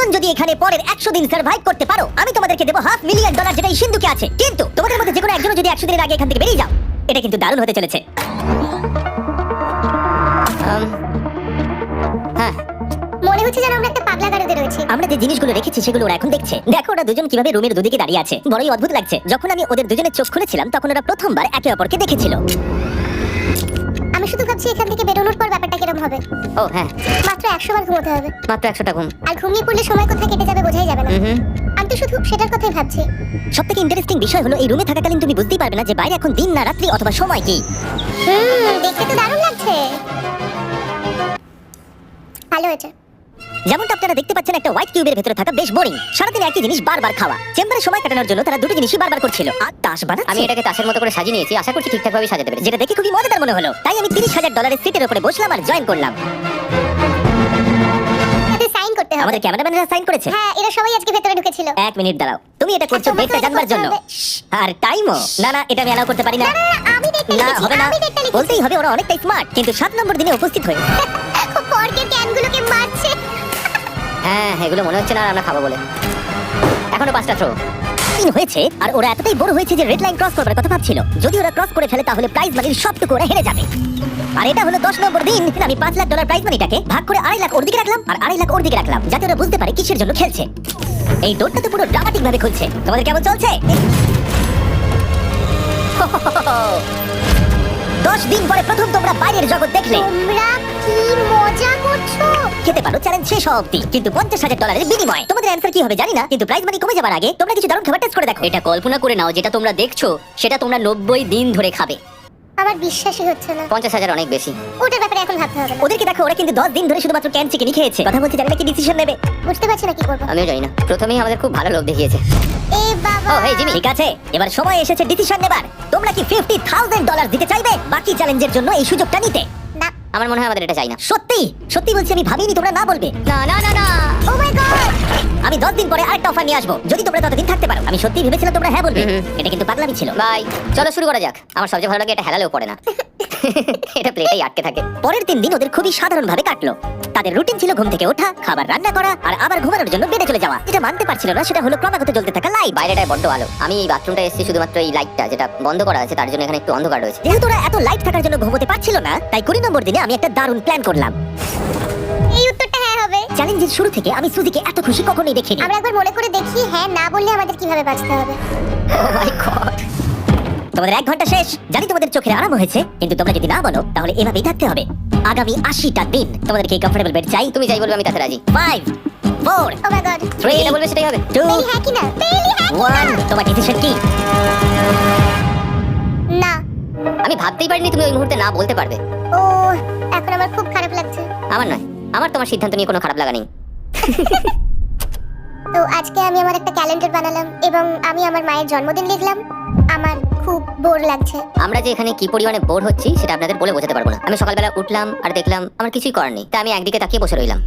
দুজন যদি এখানে পরের 100 দিন সার্ভাইভ করতে পারো, আমি তোমাদেরকে দেবো $500,000 যেটা এই সিন্ধুকে আছে। কিন্তু তোমাদের মধ্যে যে কোনো একজন যদি 100 দিনের আগে এখান থেকে বেরিয়ে যাও, এটা কিন্তু দারুণ হতে চলেছে। হ্যাঁ, মনে হচ্ছে যেন আমরা একটা পাগলা গাড়িতে রয়েছি। আমরা যে জিনিসগুলো রেখেছি সেগুলো ওরা এখন দেখছে। দেখো ওরা দুজন কিভাবে রুমের দুদিকে দাঁড়িয়ে আছে, বড়ই অদ্ভুত লাগছে। যখন আমি ওদের দুজনের চোখ খুলেছিলাম তখন ওরা প্রথমবার একে অপরকে দেখেছিল। আমি শুধু ভাবছি এখান থেকে বেরোনোর পর ব্যাপারটা কিরকম হবে। ও হ্যাঁ, মাত্র 100 বার ঘুমোতে হবে। মাত্র 100টা ঘুম। আর ঘুমিয়ে পড়লে সময় কোথায় কেটে যাবে বোঝাই যাবে না। আমি তো শুধু সেটার কথাই ভাবছি। সবথেকে ইন্টারেস্টিং বিষয় হলো এই রুমে থাকাকালীন তুমি বুঝতেই পারবে না যে বাইরে এখন দিন না রাত্রি অথবা সময় কি। দেখতে তো দারুণ লাগছে। ভালো হয়েছে। যেমনটা আপনারা দেখতে পাচ্ছেন, একটা হোয়াইট কিউবের ভেতরে থাকা বেশ বোরিং। সারাদিন একই জিনিস বারবার খাওয়া। চেম্বারে সময় কাটানোর জন্য তারা দুটো জিনিসই বারবার করছিল। আর তাস বানাচ্ছে। আমি এটাকে তাসের মতো করে সাজিয়ে নিয়েছি, আশা করছি ঠিকঠাকভাবে সাজাতে পেরেছি। যেটা দেখে খুবই মজাদার মনে হলো। তাই আমি $30,000 সিটের উপরে বসলাম আর জয়েন করলাম। এতে সাইন করতে হবে। আমাদের ক্যামেরাম্যানরা সাইন করেছে। হ্যাঁ, এরা সবাই আজকে ভেতরে ঢুকেছিল। 1 মিনিট দাঁড়াও, তুমি এটা করছো তোমাকে ডেটটা এটা জানবার করতে জন্য। হবে। আর টাইমও না, না এটা আমি অ্যালাউ করতে পারি না। আমি ডেটটা না লিখেছি। হবে না, আমি ডেটটা লিখেছি। বলতেই হবে ওরা অনেকটাই স্মার্ট। কিন্তু 7 নম্বর দিনে উপস্থিত হয়ে পর্কের ক্যানগুলোকে মারছে। হ্যাঁ, এগুলো মনে হচ্ছে না আর আমরা খাবো বলে। এখনো 5টা থ্রো দিন হয়েছে আর ওরা এতটাই বড় হয়েছে যে রেড লাইন ক্রস করবার কথা ভাবছিল। যদি ওরা ক্রস করে ফেলে তাহলে প্রাইজ মানির সবটুকু ওরা হেরে যাবে। আর এটা হলো 10 নম্বর দিন। আমি $5 লাখ প্রাইজ মানিটাকে ভাগ করে 2.5 লাখ ওর দিকে রাখলাম আর 2.5 লাখ ওর দিকে রাখলাম, যাতে ওরা বুঝতে পারে কিসের জন্য খেলছে। এই ডোরটা তো পুরো ড্রামাটিক ভাবে খুলছে। তোমাদের কেমন চলছে? 10 দিন পরে প্রথম তোমরা বাইরের জগৎ দেখলে। তোমরা কি মজা করছো? খেতে পারো চ্যালেঞ্জ শেষ হওয়া অবধি, কিন্তু $50,000 বিনিময়ে। তোমাদের অ্যানসার কি হবে জানি না, কিন্তু প্রাইজ মানি কমে যাবার আগে তোমরা কিছু দারুণ খাবার টেস্ট করে দেখো। এটা কল্পনা করে নাও, যেটা তোমরা দেখছো সেটা তোমরা 90 দিন ধরে খাবে। আমার বিশ্বাসই হচ্ছে না। 50,000 অনেক বেশি। ওটার ব্যাপারে এখন ভাবতে হবে না। ওদেরকে দেখো, ওরা কিন্তু 10 দিন ধরে শুধুমাত্র ক্যান চিকেনই খেয়েছে। কথা বলতে জানি না কি ডিসিশন নেবে। বুঝতে পারছি না কি করব। আমিও জানি না। প্রথমেই আমাদের খুব ভালো লোভ দেখিয়েছে। এ বাবা। ও হেই জিমি, ঠিক আছে, এবার সময় এসেছে ডিসিশন নেবার। তোমরা কি $50,000 দিতে চাইবে বাকি চ্যালেঞ্জের জন্য এই সুযোগটা নিতে? না। আমার মনে হয় আমাদের এটা চাই না। সত্যি সত্যি বলছি, আমি ভাবিনি তোমরা না বলবে। না না না না, ও মাই গড। আমি 10 দিন পরে আরেকটা অফার নিয়ে আসবো, যদি তোমরা ততদিন থাকতে পারো। আমি সত্যি ভেবেছিলাম তোমরা হ্যাঁ বলবে। এটা কিন্তু পাগলামি ছিল। বাই। চলো শুরু করা যাক। আমার সবচেয়ে ভালো লাগে এটা হেলালেও পড়ে না। এটা প্লেটেই আটকে থাকে। পরের 3 দিন ওদের খুবই সাধারণ ভাবে কাটলো। তাদের রুটিন ছিল ঘুম থেকে ওঠা, খাবার রান্না করা আর আবার ঘুমানোর জন্য বেডে চলে যাওয়া। যেটা মানতে পারছিল না সেটা হলো ক্রমাগত জ্বলতে থাকা লাইট। বাইরেটায় বড্ড আলো। আমি এই বাথরুমটা এসেছি শুধুমাত্র এই লাইটটা যেটা বন্ধ করা আছে তার জন্য এখানে একটু অন্ধকার রয়েছে। যেহেতু ওরা এত লাইট থাকার জন্য ঘুমোতে পারছিল না, তাই 20 নম্বর দিনে আমি একটা দারুণ প্ল্যান করলাম। এই উত্তরটা হ্যাঁ হবে। চ্যালেঞ্জের শুরু থেকে আমি সুজিকে এত খুশি কখনোই দেখিনি। আমরা একবার মনে করে দেখি হ্যাঁ না বললে আমাদের কিভাবে বাঁচতে হবে। ও মাই গড। তোমাদের 1 ঘন্টা শেষ। জানি তোমাদের চোখের আরাম হয়েছে, কিন্তু তোমরা যদি না বলো তাহলে এভাবেই থাকতে হবে আগামী 80টা দিন। তোমাদের কি কমফোর্টেবল বেড চাই? তুমি যাই বলবে আমি তাতে রাজি। 5 4 ও মাই গড। 3 যেটা বলবে সেটাই হবে। 2 বেলি হ্যাঁ কি না? বেলি হ্যাঁ কি 1 না? তোমার ডিসিশন কি? না। আমি ভাবতেই পারিনি তুমি ওই মুহূর্তে না বলতে পারবে। ও, এখন আমার খুব খারাপ লাগছে। আমার নয়, আমার তোমার সিদ্ধান্ত নিয়ে কোনো খারাপ লাগা নেই। তো আজকে আমি আমার একটা ক্যালেন্ডার বানালাম এবং আমি আমার মায়ের জন্মদিন লিখলাম। আমার খুব বোর লাগছে। আমরা যে এখানে কি পরিমাণে বোর হচ্ছি সেটা আপনাদের বলে বোঝাতে পারবো না। আমি সকালবেলা উঠলাম আর দেখলাম আমার কিছুই করার নেই, তাই আমি একদিকে তাকিয়ে বসে রইলাম।